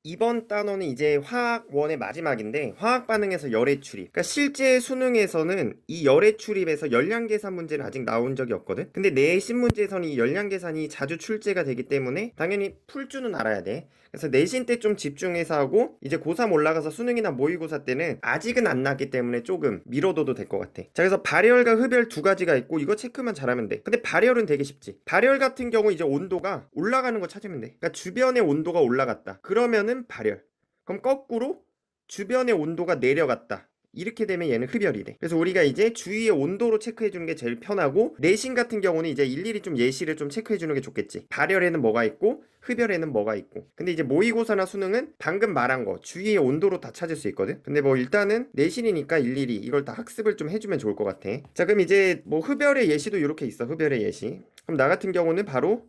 이번 단원은 이제 화학원의 마지막인데 화학 반응에서 열의 출입. 그러니까 실제 수능에서는 이 열의 출입에서 열량 계산 문제는 아직 나온 적이 없거든. 근데 내신 문제에서는 이 열량 계산이 자주 출제가 되기 때문에 당연히 풀 줄은 알아야 돼. 그래서 내신 때 좀 집중해서 하고 이제 고3 올라가서 수능이나 모의고사 때는 아직은 안 났기 때문에 조금 미뤄둬도 될 것 같아. 자, 그래서 발열과 흡열 두 가지가 있고 이거 체크만 잘하면 돼. 근데 발열은 되게 쉽지. 발열 같은 경우 이제 온도가 올라가는 거 찾으면 돼. 그러니까 주변의 온도가 올라갔다. 그러면은 발열. 그럼 거꾸로 주변의 온도가 내려갔다. 이렇게 되면 얘는 흡열이 돼. 그래서 우리가 이제 주위의 온도로 체크해 주는 게 제일 편하고 내신 같은 경우는 이제 일일이 좀 예시를 좀 체크해 주는 게 좋겠지. 발열에는 뭐가 있고 흡열에는 뭐가 있고. 근데 이제 모의고사나 수능은 방금 말한 거 주위의 온도로 다 찾을 수 있거든. 근데 뭐 일단은 내신이니까 일일이 이걸 다 학습을 좀 해주면 좋을 것 같아. 자, 그럼 이제 뭐 흡열의 예시도 이렇게 있어. 흡열의 예시. 그럼 나 같은 경우는 바로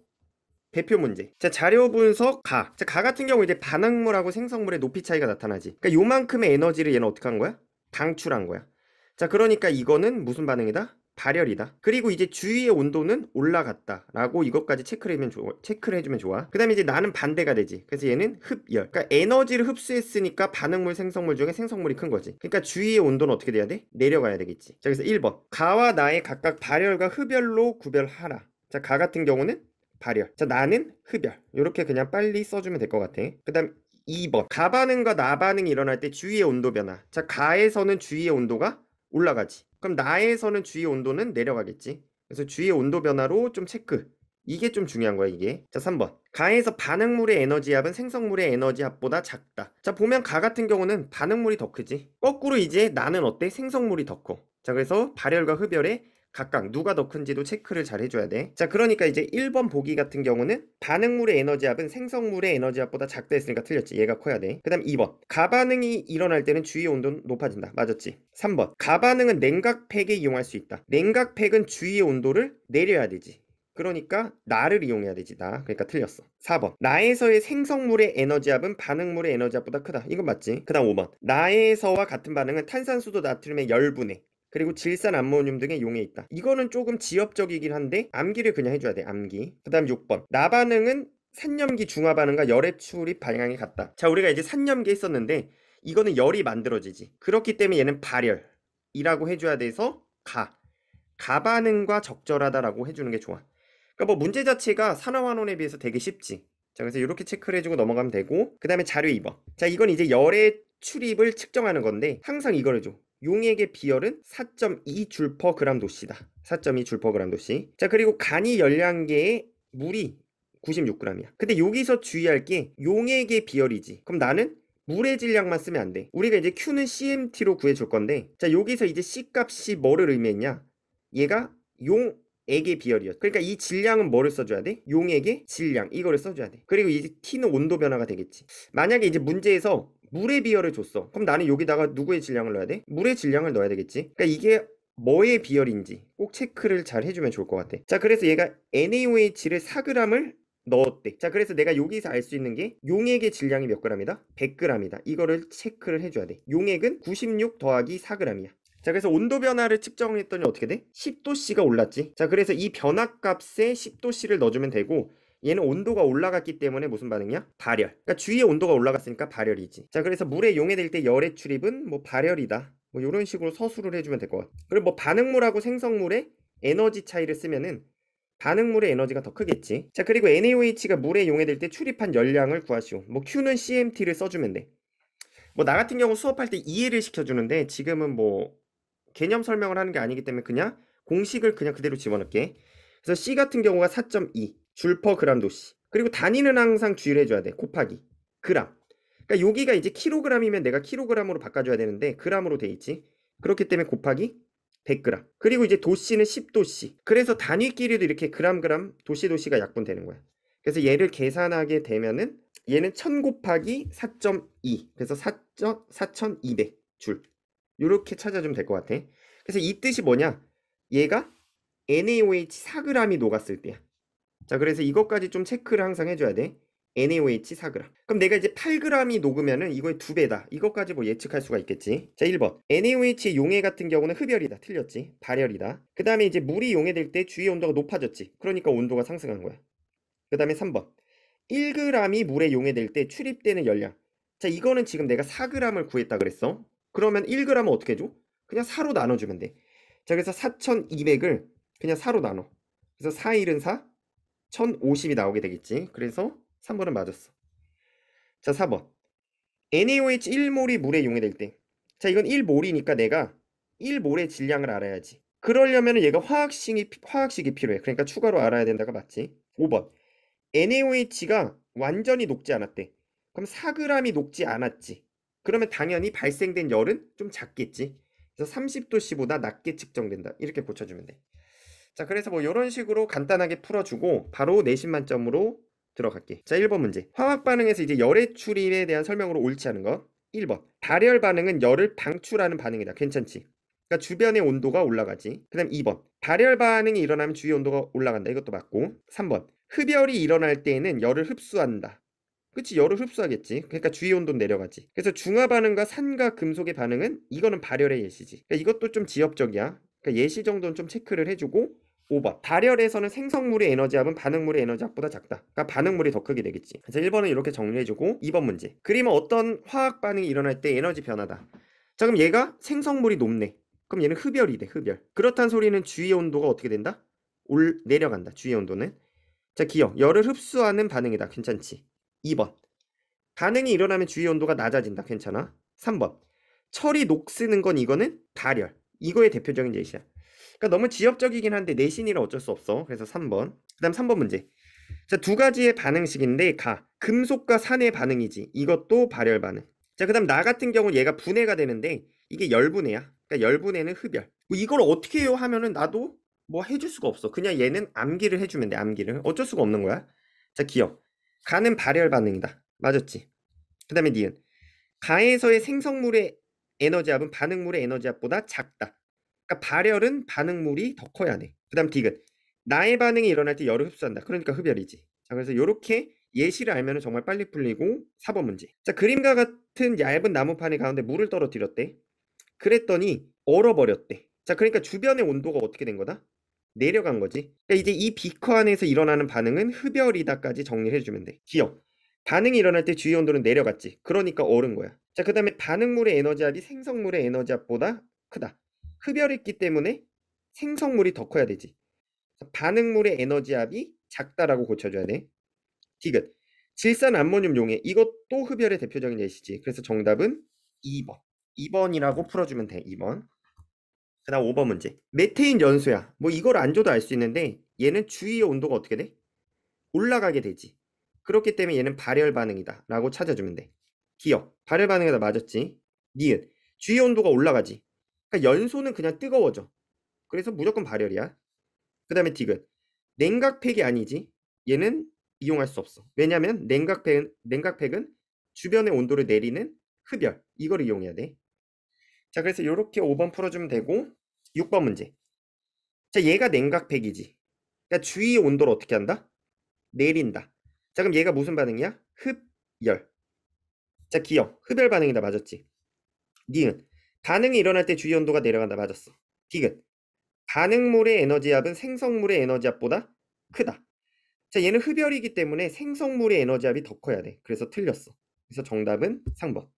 대표 문제. 자, 자료 분석 가. 자, 가 같은 경우 이제 반응물하고 생성물의 높이 차이가 나타나지. 그러니까 요만큼의 에너지를 얘는 어떻게 한 거야? 방출한 거야. 자, 그러니까 이거는 무슨 반응이다? 발열이다. 그리고 이제 주위의 온도는 올라갔다 라고 이것까지 체크를 해주면 좋아. 그 다음에 이제 나는 반대가 되지. 그래서 얘는 흡열. 그러니까 에너지를 흡수했으니까 반응물 생성물 중에 생성물이 큰 거지. 그러니까 주위의 온도는 어떻게 돼야 돼? 내려가야 되겠지. 자, 그래서 1번 가와 나의 각각 발열과 흡열로 구별하라. 자, 가 같은 경우는 발열. 자, 나는 흡열. 이렇게 그냥 빨리 써주면 될 것 같아. 그 다음 2번 가반응과 나반응이 일어날 때 주위의 온도 변화. 자, 가에서는 주위의 온도가 올라가지. 그럼 나에서는 주위의 온도는 내려가겠지. 그래서 주위의 온도 변화로 좀 체크. 이게 좀 중요한 거야, 이게. 자, 3번 가에서 반응물의 에너지합은 생성물의 에너지합보다 작다. 자, 보면 가 같은 경우는 반응물이 더 크지. 거꾸로 이제 나는 어때? 생성물이 더 커. 자, 그래서 발열과 흡열의 각각 누가 더 큰지도 체크를 잘 해줘야 돼. 자, 그러니까 이제 1번 보기 같은 경우는 반응물의 에너지합은 생성물의 에너지합보다 작다 했으니까 틀렸지. 얘가 커야 돼. 그 다음 2번 가반응이 일어날 때는 주위의 온도는 높아진다. 맞았지. 3번 가반응은 냉각팩에 이용할 수 있다. 냉각팩은 주위의 온도를 내려야 되지. 그러니까 나를 이용해야 되지. 나. 그러니까 틀렸어. 4번 나에서의 생성물의 에너지합은 반응물의 에너지합보다 크다. 이건 맞지. 그 다음 5번 나에서와 같은 반응은 탄산수도 나트륨의 열분해 그리고 질산 암모늄 등의 용에 있다. 이거는 조금 지엽적이긴 한데 암기를 그냥 해줘야 돼. 암기. 그 다음 6번 나반응은 산염기 중화 반응과 열의 출입 방향이 같다. 자, 우리가 이제 산염기 했었는데 이거는 열이 만들어지지. 그렇기 때문에 얘는 발열이라고 해줘야 돼서 가반응과 적절하다라고 해주는 게 좋아. 그러니까 뭐 문제 자체가 산화환원에 비해서 되게 쉽지. 자, 그래서 이렇게 체크를 해주고 넘어가면 되고 그 다음에 자료 2번. 자, 이건 이제 열의 출입을 측정하는 건데 항상 이걸 해줘. 용액의 비열은 4.2 줄 퍼 그램 도씨다. 4.2 줄 퍼 그램 도씨. 자, 그리고 간이 열량계의 물이 96g이야. 근데 여기서 주의할 게 용액의 비열이지. 그럼 나는 물의 질량만 쓰면 안 돼. 우리가 이제 Q는 CMT로 구해줄 건데 자, 여기서 이제 C 값이 뭐를 의미했냐? 얘가 용액의 비열이었어. 그러니까 이 질량은 뭐를 써줘야 돼? 용액의 질량 이거를 써줘야 돼. 그리고 이제 T는 온도 변화가 되겠지. 만약에 이제 문제에서 물의 비열을 줬어. 그럼 나는 여기다가 누구의 질량을 넣어야 돼? 물의 질량을 넣어야 되겠지. 그러니까 이게 뭐의 비열인지 꼭 체크를 잘 해주면 좋을 것 같아. 자, 그래서 얘가 NaOH를 4g을 넣었대. 자, 그래서 내가 여기서 알 수 있는 게 용액의 질량이 몇 g이다? 100g이다. 이거를 체크를 해줘야 돼. 용액은 96 더하기 4g이야. 자, 그래서 온도 변화를 측정했더니 어떻게 돼? 10도씨가 올랐지. 자, 그래서 이 변화값에 10도씨를 넣어주면 되고 얘는 온도가 올라갔기 때문에 무슨 반응이야? 발열. 그러니까 주위의 온도가 올라갔으니까 발열이지. 자, 그래서 물에 용해될 때 열의 출입은 뭐 발열이다. 뭐 이런 식으로 서술을 해주면 될 것 같아. 그리고 뭐 반응물하고 생성물의 에너지 차이를 쓰면은 반응물의 에너지가 더 크겠지. 자, 그리고 NaOH가 물에 용해될 때 출입한 열량을 구하시오. 뭐 Q는 CMT를 써주면 돼. 뭐 나 같은 경우 수업할 때 이해를 시켜주는데 지금은 뭐 개념 설명을 하는 게 아니기 때문에 그냥 공식을 그냥 그대로 집어넣게. 그래서 C 같은 경우가 4.2 줄 퍼 그램 도씨. 그리고 단위는 항상 주의를 해줘야 돼. 곱하기 그램. 그러니까 여기가 이제 킬로그램이면 내가 킬로그램으로 바꿔줘야 되는데 그램으로 돼 있지. 그렇기 때문에 곱하기 100g. 그리고 이제 도씨는 10도씨. 그래서 단위끼리도 이렇게 그램 도씨가 약분되는 거야. 그래서 얘를 계산하게 되면은 얘는 1000 곱하기 4.2. 그래서 4200 줄. 이렇게 찾아주면 될 것 같아. 그래서 이 뜻이 뭐냐? 얘가 NaOH 4g이 녹았을 때야. 자, 그래서 이것까지 좀 체크를 항상 해줘야 돼. NaOH 4g. 그럼 내가 이제 8g이 녹으면은 이거의 2배다. 이것까지 뭐 예측할 수가 있겠지. 자, 1번. NaOH의 용해 같은 경우는 흡열이다. 틀렸지. 발열이다. 그 다음에 이제 물이 용해될 때 주위 온도가 높아졌지. 그러니까 온도가 상승한 거야. 그 다음에 3번. 1g이 물에 용해될 때 출입되는 열량. 자, 이거는 지금 내가 4g을 구했다 그랬어. 그러면 1g은 어떻게 해줘? 그냥 4로 나눠주면 돼. 자, 그래서 4200을 그냥 4로 나눠. 그래서 4, 1은 4, 1050이 나오게 되겠지. 그래서 3번은 맞았어. 자, 4번. NaOH 1몰이 물에 용해될 때. 자, 이건 1몰이니까 내가 1몰의 질량을 알아야지. 그러려면 얘가 화학식이 필요해. 그러니까 추가로 알아야 된다가 맞지. 5번. NaOH가 완전히 녹지 않았대. 그럼 4g이 녹지 않았지. 그러면 당연히 발생된 열은 좀 작겠지. 그래서 30도씨보다 낮게 측정된다. 이렇게 고쳐주면 돼. 자, 그래서 뭐 이런 식으로 간단하게 풀어주고 바로 내신 만점으로 들어갈게. 자, 1번 문제. 화학 반응에서 이제 열의 출입에 대한 설명으로 옳지 않은 것. 1번. 발열 반응은 열을 방출하는 반응이다. 괜찮지? 그러니까 주변의 온도가 올라가지. 그다음 2번. 발열 반응이 일어나면 주위 온도가 올라간다. 이것도 맞고. 3번. 흡열이 일어날 때에는 열을 흡수한다. 그치, 열을 흡수하겠지. 그러니까 주위 온도는 내려가지. 그래서 중화 반응과 산과 금속의 반응은 이거는 발열의 예시지. 그러니까 이것도 좀 지엽적이야. 그러니까 예시 정도는 좀 체크를 해주고. 5번. 발열에서는 생성물의 에너지합은 반응물의 에너지합보다 작다. 그러니까 반응물이 더 크게 되겠지. 그래서 1번은 이렇게 정리해주고 2번 문제. 그림은 어떤 화학 반응이 일어날 때 에너지 변화다. 자, 그럼 얘가 생성물이 높네. 그럼 얘는 흡열이 돼, 흡열. 그렇다는 소리는 주위 온도가 어떻게 된다? 내려간다, 주위 온도는. 자, 기억. 열을 흡수하는 반응이다. 괜찮지? 2번. 반응이 일어나면 주위 온도가 낮아진다. 괜찮아? 3번. 철이 녹쓰는 건 이거는 발열. 이거의 대표적인 예시야. 그러니까 너무 지엽적이긴 한데 내신이라 어쩔 수 없어. 그래서 3번. 그다음 3번 문제. 자, 두 가지의 반응식인데 금속과 산의 반응이지. 이것도 발열 반응. 자, 그다음 나 같은 경우 얘가 분해가 되는데 이게 열분해야. 그러니까 열분해는 흡열. 뭐 이걸 어떻게 해요 하면은 나도 뭐 해줄 수가 없어. 그냥 얘는 암기를 해주면 돼. 암기를. 어쩔 수가 없는 거야. 자, 기억. 가는 발열 반응이다. 맞았지? 그다음에 니은. 가에서의 생성물의 에너지합은 반응물의 에너지합보다 작다. 그러니까 발열은 반응물이 더 커야 돼. 그다음 디귿. 나의 반응이 일어날 때 열을 흡수한다. 그러니까 흡열이지. 자, 그래서 이렇게 예시를 알면 정말 빨리 풀리고. 4번 문제. 자, 그림과 같은 얇은 나무판의 가운데 물을 떨어뜨렸대. 그랬더니 얼어버렸대. 자, 그러니까 주변의 온도가 어떻게 된 거다? 내려간 거지. 그러니까 이제 이 비커 안에서 일어나는 반응은 흡열이다까지 정리를 해주면 돼. 기억. 반응이 일어날 때 주위 온도는 내려갔지. 그러니까 얼은 거야. 자, 그 다음에 반응물의 에너지합이 생성물의 에너지합보다 크다. 흡열했기 때문에 생성물이 더 커야 되지. 반응물의 에너지합이 작다라고 고쳐줘야 돼. 디귿. 질산 암모늄 용해. 이것도 흡열의 대표적인 예시지. 그래서 정답은 2번. 2번이라고 풀어주면 돼. 2번. 그 다음 5번 문제. 메테인 연소야. 뭐 이걸 안 줘도 알 수 있는데 얘는 주위의 온도가 어떻게 돼? 올라가게 되지. 그렇기 때문에 얘는 발열 반응이다 라고 찾아주면 돼. 기억. 발열 반응이다. 맞았지. 니은. 주위 온도가 올라가지. 그러니까 연소는 그냥 뜨거워져. 그래서 무조건 발열이야. 그 다음에 디귿. 냉각팩이 아니지. 얘는 이용할 수 없어. 왜냐면 냉각팩은 주변의 온도를 내리는 흡열. 이걸 이용해야 돼. 자, 그래서 이렇게 5번 풀어주면 되고. 6번 문제. 자, 얘가 냉각팩이지. 그러니까 주위 온도를 어떻게 한다? 내린다. 자, 그럼 얘가 무슨 반응이야? 흡열. 자, 기억. 흡열 반응이다. 맞았지? 니은. 반응이 일어날 때 주위 온도가 내려간다. 맞았어. 디귿. 반응물의 에너지합은 생성물의 에너지합보다 크다. 자, 얘는 흡열이기 때문에 생성물의 에너지합이 더 커야 돼. 그래서 틀렸어. 그래서 정답은 3번.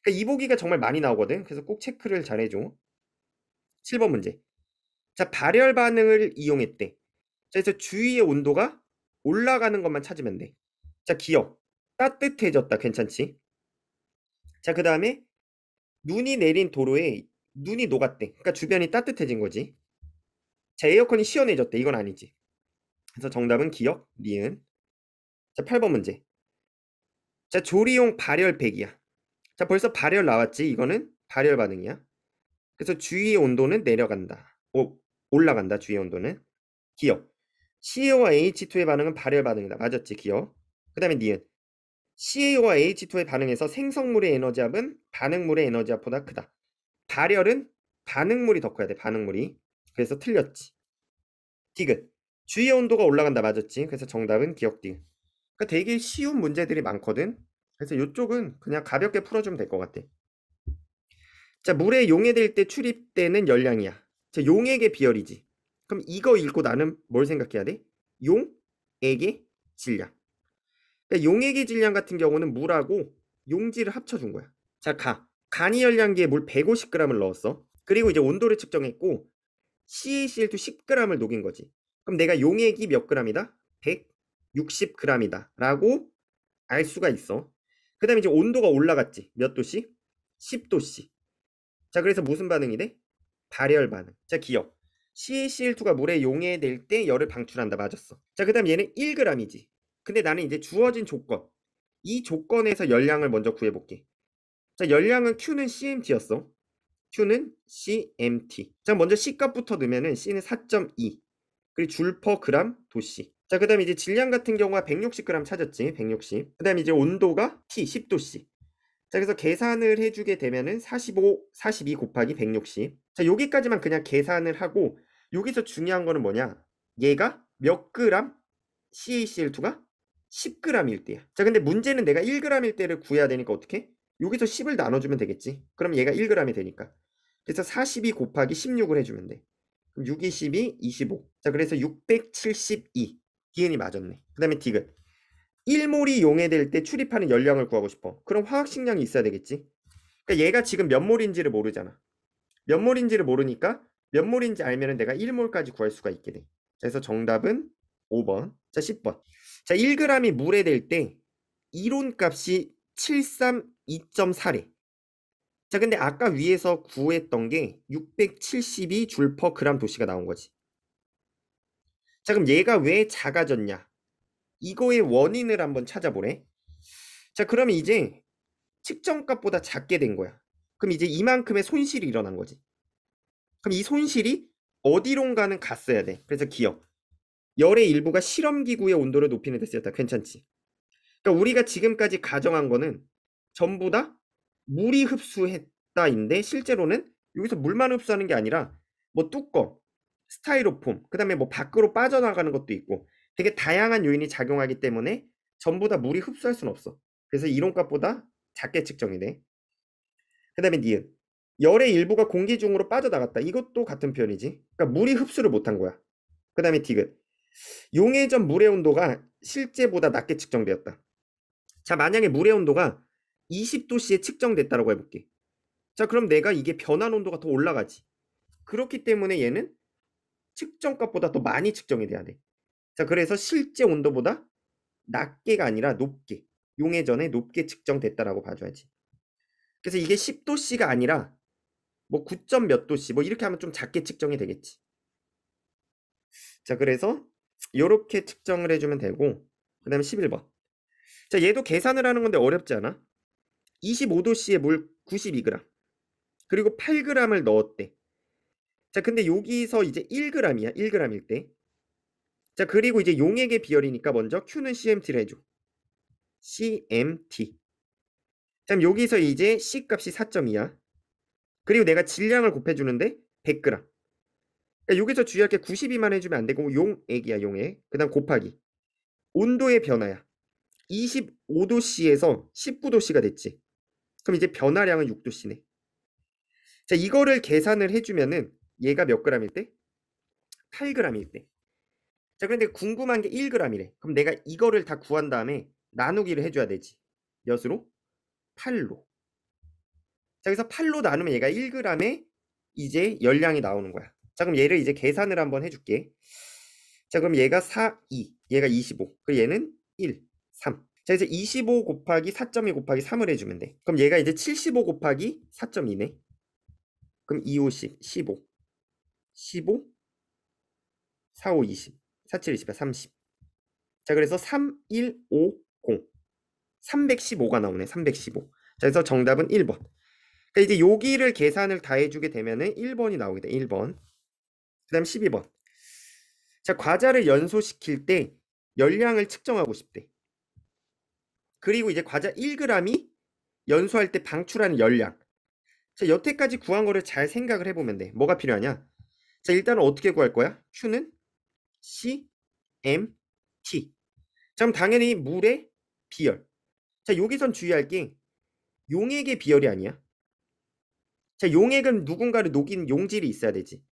그러니까 이 보기가 정말 많이 나오거든. 그래서 꼭 체크를 잘 해줘. 7번 문제. 자, 발열 반응을 이용했대. 자, 그래서 주위의 온도가 올라가는 것만 찾으면 돼. 자, 기억. 따뜻해졌다. 괜찮지? 자, 그 다음에 눈이 내린 도로에 눈이 녹았대. 그러니까 주변이 따뜻해진 거지. 자, 에어컨이 시원해졌대. 이건 아니지. 그래서 정답은 기억, 니은. 자, 8번 문제. 자, 조리용 발열팩이야. 자, 벌써 발열 나왔지. 이거는 발열 반응이야. 그래서 주위의 온도는 내려간다. 올라간다. 주위의 온도는. 기억. CaO와 H2의 반응은 발열 반응이다. 맞았지. 기억. 그 다음에 니은. CaO와 H2의 반응에서 생성물의 에너지합은 반응물의 에너지합보다 크다. 발열은 반응물이 더 커야 돼. 반응물이. 그래서 틀렸지. 디귿. 주위의 온도가 올라간다. 맞았지. 그래서 정답은 기억 디귿. 그러니까 되게 쉬운 문제들이 많거든. 그래서 이쪽은 그냥 가볍게 풀어주면 될 것 같아. 자, 물에 용해될 때 출입되는 열량이야. 자, 용액의 비열이지. 그럼 이거 읽고 나는 뭘 생각해야 돼? 용액의 질량. 그러니까 용액의 질량 같은 경우는 물하고 용지를 합쳐준 거야. 자, 간이 열량기에 물 150g을 넣었어. 그리고 이제 온도를 측정했고 CaCl2 10g을 녹인 거지. 그럼 내가 용액이 몇 g이다? 160g이다 라고 알 수가 있어. 그 다음에 이제 온도가 올라갔지. 몇 도씨? 10도씨. 자, 그래서 무슨 반응이 돼? 발열 반응. 자, 기억. CaCl2가 물에 용해될 때 열을 방출한다. 맞았어. 자, 그 다음 얘는 1g이지. 근데 나는 이제 주어진 조건, 이 조건에서 열량을 먼저 구해볼게. 자, 열량은 Q는 CMT였어. Q는 CMT. 자, 먼저 C값부터 넣으면은 C는 4.2. 그리고 줄 퍼 그람 도씨. 자, 그 다음에 이제 질량 같은 경우가 160g 찾았지. 160. 그 다음에 이제 온도가 T 10도씨. 자, 그래서 계산을 해주게 되면은 42 곱하기 160. 자, 여기까지만 그냥 계산을 하고 여기서 중요한 거는 뭐냐? 얘가 몇 그램? CaCl2가 10g일 때야. 자, 근데 문제는 내가 1g일 때를 구해야 되니까 어떻게? 여기서 10을 나눠주면 되겠지. 그럼 얘가 1g이 되니까. 그래서 42 곱하기 16을 해주면 돼. 그럼 6, 22, 25. 자, 그래서 672. 디엔이 맞았네. 그 다음에 디귿. 1몰이 용해될 때 출입하는 열량을 구하고 싶어. 그럼 화학식량이 있어야 되겠지. 그러니까 얘가 지금 몇 몰인지를 모르잖아. 몇 몰인지를 모르니까 몇 몰인지 알면은 내가 1몰까지 구할 수가 있게 돼. 그래서 정답은 5번. 자, 10번. 자, 1g이 물에 될 때 이론값이 732.4래. 자, 근데 아까 위에서 구했던 게 672 줄 퍼 그람 도씨가 나온 거지. 자, 그럼 얘가 왜 작아졌냐? 이거의 원인을 한번 찾아보래. 자, 그러면 이제 측정값보다 작게 된 거야. 그럼 이제 이만큼의 손실이 일어난 거지. 그럼 이 손실이 어디론가는 갔어야 돼. 그래서 기억. 열의 일부가 실험기구의 온도를 높이는 데 쓰였다. 괜찮지? 그러니까 우리가 지금까지 가정한 거는 전부 다 물이 흡수했다인데 실제로는 여기서 물만 흡수하는 게 아니라 뭐 뚜껑, 스타이로폼, 그 다음에 뭐 밖으로 빠져나가는 것도 있고 되게 다양한 요인이 작용하기 때문에 전부 다 물이 흡수할 수는 없어. 그래서 이론값보다 작게 측정이 돼. 그 다음에 니은. 열의 일부가 공기 중으로 빠져나갔다. 이것도 같은 표현이지. 그러니까 물이 흡수를 못한 거야. 그 다음에 디귿. 용해전 물의 온도가 실제보다 낮게 측정되었다. 자, 만약에 물의 온도가 20도씨에 측정됐다고 해볼게. 자, 그럼 내가 이게 변환 온도가 더 올라가지. 그렇기 때문에 얘는 측정값보다 더 많이 측정이 돼야 돼. 자, 그래서 실제 온도보다 낮게가 아니라 높게, 용해전에 높게 측정됐다라고 봐줘야지. 그래서 이게 10도씨가 아니라 뭐 9점 몇 도씨 뭐 이렇게 하면 좀 작게 측정이 되겠지. 자, 그래서 이렇게 측정을 해주면 되고, 그 다음에 11번. 자, 얘도 계산을 하는 건데 어렵지 않아? 25도씨에 물 92g 그리고 8g을 넣었대. 자, 근데 여기서 이제 1g이야. 1g일 때. 자, 그리고 이제 용액의 비열이니까 먼저 Q는 CMT를 해줘. CMT. 자, 그럼 여기서 이제 C 값이 4.2야. 그리고 내가 질량을 곱해주는데 100g. 그러니까 여기서 주의할 게 92만 해주면 안 되고 용액이야. 용액. 그 다음 곱하기 온도의 변화야. 25도씨에서 19도씨가 됐지. 그럼 이제 변화량은 6도씨네. 자, 이거를 계산을 해주면은 얘가 몇 g일 때? 8g일 때. 자, 그런데 궁금한 게 1g이래. 그럼 내가 이거를 다 구한 다음에 나누기를 해줘야 되지. 몇으로? 8로. 자, 그래서 8로 나누면 얘가 1g에 이제 열량이 나오는 거야. 자, 그럼 얘를 이제 계산을 한번 해줄게. 자, 그럼 얘가 4, 2, 얘가 25, 그리고 얘는 1, 3. 자, 그래서 25 곱하기 4.2 곱하기 3을 해주면 돼. 그럼 얘가 이제 75 곱하기 4.2네. 그럼 2, 5, 10, 15, 15, 4, 5, 20, 4, 7, 20, 30. 자, 그래서 3, 1, 5, 0. 315가 나오네. 315. 자, 그래서 정답은 1번. 그러니까 이제 여기를 계산을 다 해주게 되면은 1번이 나오게 돼. 1번. 그 다음 12번. 자, 과자를 연소시킬 때 열량을 측정하고 싶대. 그리고 이제 과자 1g이 연소할 때 방출하는 열량. 자, 여태까지 구한 거를 잘 생각을 해보면 돼. 뭐가 필요하냐? 자, 일단은 어떻게 구할 거야? Q는 C, M, T. 자, 그럼 당연히 물의 비열. 자, 여기선 주의할 게 용액의 비열이 아니야. 자, 용액은 누군가를 녹인 용질이 있어야 되지.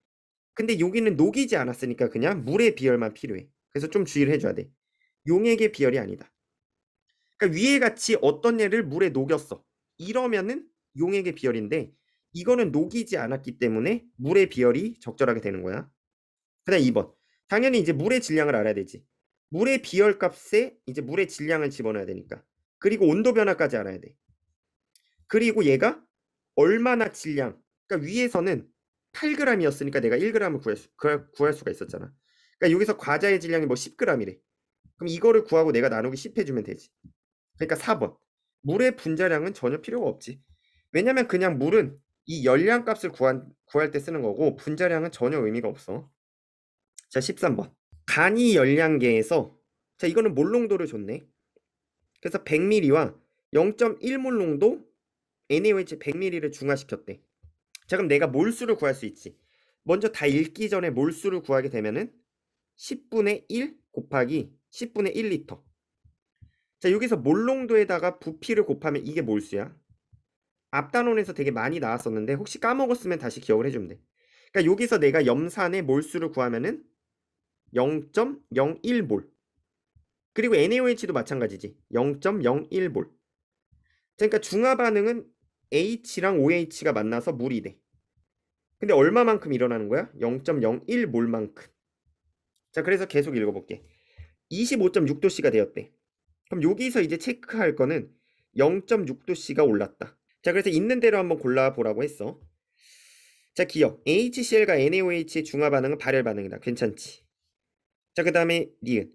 근데 여기는 녹이지 않았으니까 그냥 물의 비열만 필요해. 그래서 좀 주의를 해줘야 돼. 용액의 비열이 아니다. 그러니까 위에 같이 어떤 얘를 물에 녹였어. 이러면은 용액의 비열인데 이거는 녹이지 않았기 때문에 물의 비열이 적절하게 되는 거야. 그다음 2번. 당연히 이제 물의 질량을 알아야 되지. 물의 비열 값에 이제 물의 질량을 집어넣어야 되니까. 그리고 온도 변화까지 알아야 돼. 그리고 얘가 얼마나 질량. 그러니까 위에서는 8g이었으니까 내가 1g을 구할 수가 있었잖아. 그러니까 여기서 과자의 질량이 뭐 10g이래. 그럼 이거를 구하고 내가 나누기 10 해주면 되지. 그러니까 4번. 물의 분자량은 전혀 필요가 없지. 왜냐면 그냥 물은 이 열량 값을 구할 때 쓰는 거고 분자량은 전혀 의미가 없어. 자, 13번. 간이 열량계에서 자, 이거는 몰농도를 줬네. 그래서 100ml와 0.1몰 농도 NaOH 100ml를 중화시켰대. 자, 그럼 내가 몰수를 구할 수 있지. 먼저 다 읽기 전에 몰수를 구하게 되면은 10분의 1 곱하기 10분의 1리터. 자, 여기서 몰농도에다가 부피를 곱하면 이게 몰수야. 앞단원에서 되게 많이 나왔었는데 혹시 까먹었으면 다시 기억을 해주면 돼. 그러니까 여기서 내가 염산의 몰수를 구하면은 0.01몰. 그리고 NaOH도 마찬가지지. 0.01몰. 그러니까 중화 반응은 H랑 OH가 만나서 물이 돼. 근데 얼마만큼 일어나는 거야? 0.01몰만큼. 자, 그래서 계속 읽어볼게. 25.6도씨가 되었대. 그럼 여기서 이제 체크할 거는 0.6도씨가 올랐다. 자, 그래서 있는 대로 한번 골라보라고 했어. 자, 기억. HCl과 NaOH의 중화 반응은 발열 반응이다. 괜찮지? 자, 그 다음에 니은.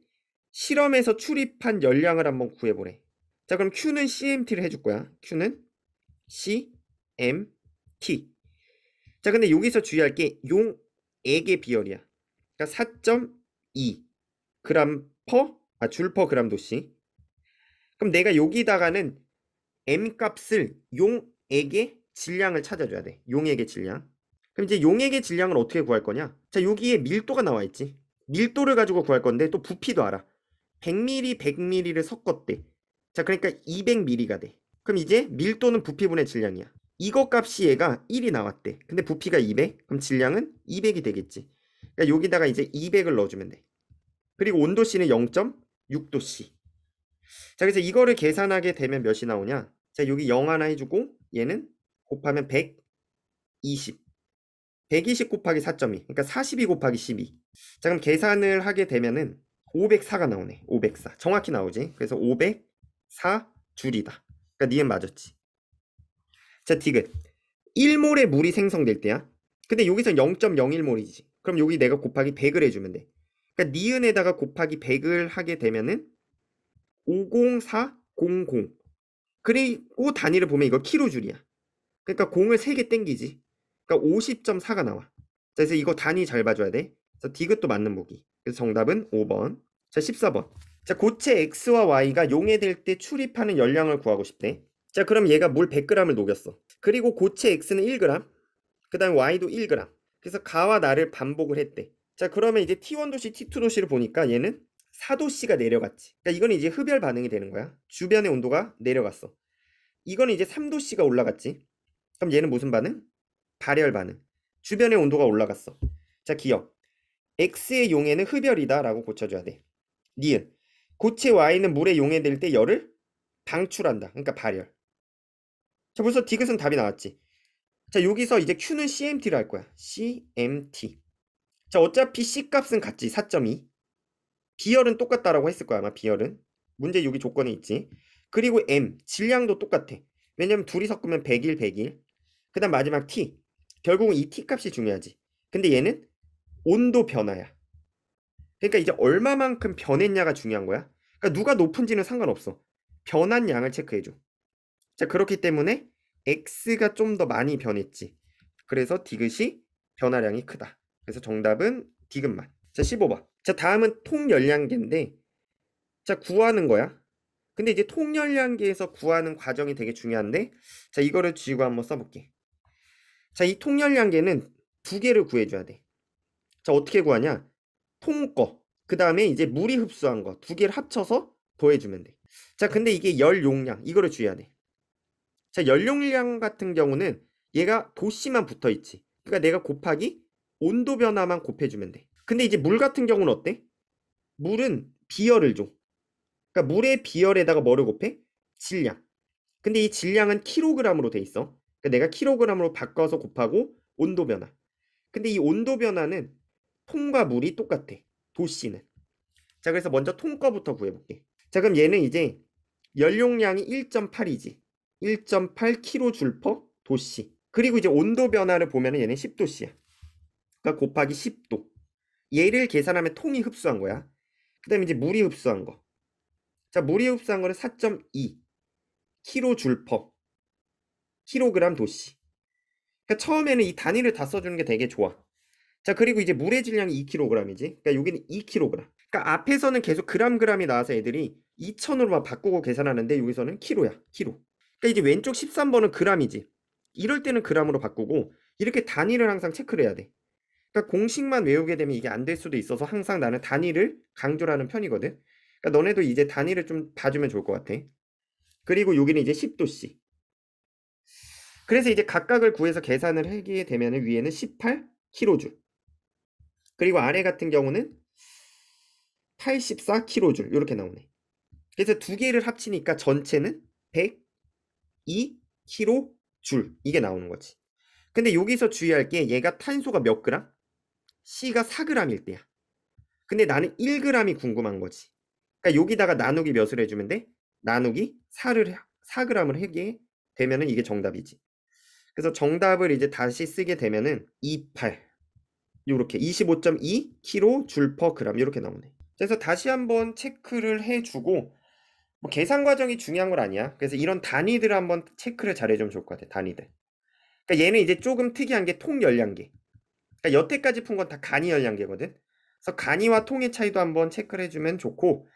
실험에서 출입한 열량을 한번 구해보래. 자, 그럼 Q는 CMT를 해줄 거야. Q는 CMT. 자, 근데 여기서 주의할 게 용액의 비열이야. 그러니까 4.2 줄 퍼 그램 도씨. 그럼 내가 여기다가는 M 값을 용액의 질량을 찾아줘야 돼. 용액의 질량. 그럼 이제 용액의 질량을 어떻게 구할 거냐? 자, 여기에 밀도가 나와 있지. 밀도를 가지고 구할 건데 또 부피도 알아. 100ml, 100ml를 섞었대. 자, 그러니까 200ml가 돼. 그럼 이제 밀도는 부피분의 질량이야. 이거 값이 얘가 1이 나왔대. 근데 부피가 200. 그럼 질량은 200이 되겠지. 그러니까 여기다가 이제 200을 넣어주면 돼. 그리고 온도씨는 0.6도씨. 자, 그래서 이거를 계산하게 되면 몇이 나오냐? 자, 여기 0 하나 해주고 얘는 곱하면 120. 120 곱하기 4.2. 그러니까 42 곱하기 12. 자, 그럼 계산을 하게 되면은 504가 나오네. 504. 정확히 나오지. 그래서 504 줄이다. 그러니까 니은 맞았지. 자, 디귿. 1몰의 물이 생성될 때야. 근데 여기서 0.01몰이지. 그럼 여기 내가 곱하기 100을 해주면 돼. 그러니까 니은에다가 곱하기 100을 하게 되면은 50400. 그리고 단위를 보면 이거 킬로줄이야. 그러니까 0을 3개 땡기지. 그러니까 50.4가 나와. 자, 그래서 이거 단위 잘 봐줘야 돼. 그래서 디귿도 맞는 보기. 그래서 정답은 5번. 자, 14번. 자, 고체 X와 Y가 용해될 때 출입하는 열량을 구하고 싶대. 자, 그럼 얘가 물 100g을 녹였어. 그리고 고체 X는 1g, 그 다음에 Y도 1g. 그래서 가와 나를 반복을 했대. 자, 그러면 이제 T1도씨, T2도씨를 보니까 얘는 4도씨가 내려갔지. 그러니까 이거는 이제 흡열 반응이 되는 거야. 주변의 온도가 내려갔어. 이거는 이제 3도씨가 올라갔지. 그럼 얘는 무슨 반응? 발열 반응. 주변의 온도가 올라갔어. 자, 기억. X의 용해는 흡열이다 라고 고쳐줘야 돼. 니은. 고체 Y는 물에 용해될 때 열을 방출한다. 그러니까 발열. 자, 벌써 디귿은 답이 나왔지. 자, 여기서 이제 Q는 CMT를 할 거야. CMT. 자, 어차피 C 값은 같지. 4.2. 비열은 똑같다라고 했을 거야. 아마 비열은. 문제 여기 조건에 있지. 그리고 M. 질량도 똑같아. 왜냐면 둘이 섞으면 100일, 100일. 그 다음 마지막 T. 결국은 이 T 값이 중요하지. 근데 얘는 온도 변화야. 그러니까 이제 얼마만큼 변했냐가 중요한 거야. 그러니까 누가 높은지는 상관없어. 변한 양을 체크해줘. 자, 그렇기 때문에 X가 좀 더 많이 변했지. 그래서 디귿이 변화량이 크다. 그래서 정답은 디귿만. 자, 15번. 자, 다음은 통열량계인데 자, 구하는 거야. 근데 이제 통열량계에서 구하는 과정이 되게 중요한데 자, 이거를 쥐고 한번 써볼게. 자, 이 통열량계는 두 개를 구해줘야 돼. 자, 어떻게 구하냐? 통거. 그 다음에 이제 물이 흡수한 거 두 개를 합쳐서 더해주면 돼. 자, 근데 이게 열 용량. 이거를 주의해야 돼. 자, 열 용량 같은 경우는 얘가 도씨만 붙어 있지. 그러니까 내가 곱하기 온도 변화만 곱해주면 돼. 근데 이제 물 같은 경우는 어때? 물은 비열을 줘. 그러니까 물의 비열에다가 뭐를 곱해? 질량. 근데 이 질량은 킬로그램으로 돼 있어. 그러니까 내가 킬로그램으로 바꿔서 곱하고 온도 변화. 근데 이 온도 변화는 통과 물이 똑같아. 도씨는. 자, 그래서 먼저 통 거부터 구해볼게. 자, 그럼 얘는 이제 연용량이 1.8이지. 1.8kJ per 도씨. 그리고 이제 온도 변화를 보면은 얘는 10도씨야. 그러니까 곱하기 10도. 얘를 계산하면 통이 흡수한 거야. 그 다음에 이제 물이 흡수한 거. 자, 물이 흡수한 거는 4.2 kJ per 킬로그램 도씨. 그러니까 처음에는 이 단위를 다 써주는 게 되게 좋아. 자, 그리고 이제 물의 질량이 2kg이지. 그러니까 여기는 2kg. 그러니까 앞에서는 계속 그램이 나와서 애들이 2000으로만 바꾸고 계산하는데 여기서는 키로야. 키로. 그러니까 이제 왼쪽 13번은 그램이지. 이럴 때는 그램으로 바꾸고 이렇게 단위를 항상 체크를 해야 돼. 그러니까 공식만 외우게 되면 이게 안 될 수도 있어서 항상 나는 단위를 강조를 하는 편이거든. 그러니까 너네도 이제 단위를 좀 봐주면 좋을 것 같아. 그리고 여기는 이제 10도씨. 그래서 이제 각각을 구해서 계산을 하게 되면 위에는 18kJ. 그리고 아래 같은 경우는 84kJ 이렇게 나오네. 그래서 두 개를 합치니까 전체는 102kJ 이게 나오는 거지. 근데 여기서 주의할 게 얘가 탄소가 몇 그램? C가 4g일 때야. 근데 나는 1g이 궁금한 거지. 그러니까 여기다가 나누기 몇을 해주면 돼? 나누기 4g을 하게 되면은 이게 정답이지. 그래서 정답을 이제 다시 쓰게 되면은 28 요렇게 25.2kJ per g 이렇게 나오네. 그래서 다시 한번 체크를 해주고 뭐 계산 과정이 중요한 건 아니야. 그래서 이런 단위들을 한번 체크를 잘 해주면 좋을 것 같아. 단위들. 그러니까 얘는 이제 조금 특이한 게 통열량계. 그러니까 여태까지 푼 건 다 간이 열량계거든. 그래서 간이와 통의 차이도 한번 체크를 해주면 좋고.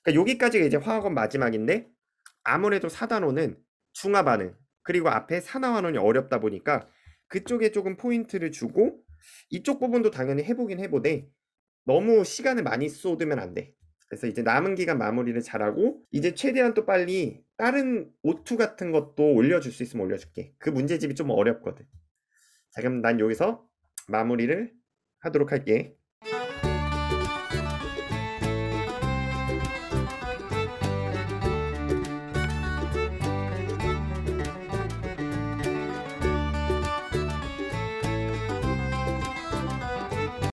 그러니까 여기까지가 이제 화학원 마지막인데 아무래도 4단원은 중화 반응 그리고 앞에 산화환원이 어렵다 보니까 그쪽에 조금 포인트를 주고 이쪽 부분도 당연히 해보긴 해보되 너무 시간을 많이 쏟으면 안 돼. 그래서 이제 남은 기간 마무리를 잘하고 이제 최대한 또 빨리 다른 O2 같은 것도 올려줄 수 있으면 올려줄게. 그 문제집이 좀 어렵거든. 자, 그럼 난 여기서 마무리를 하도록 할게.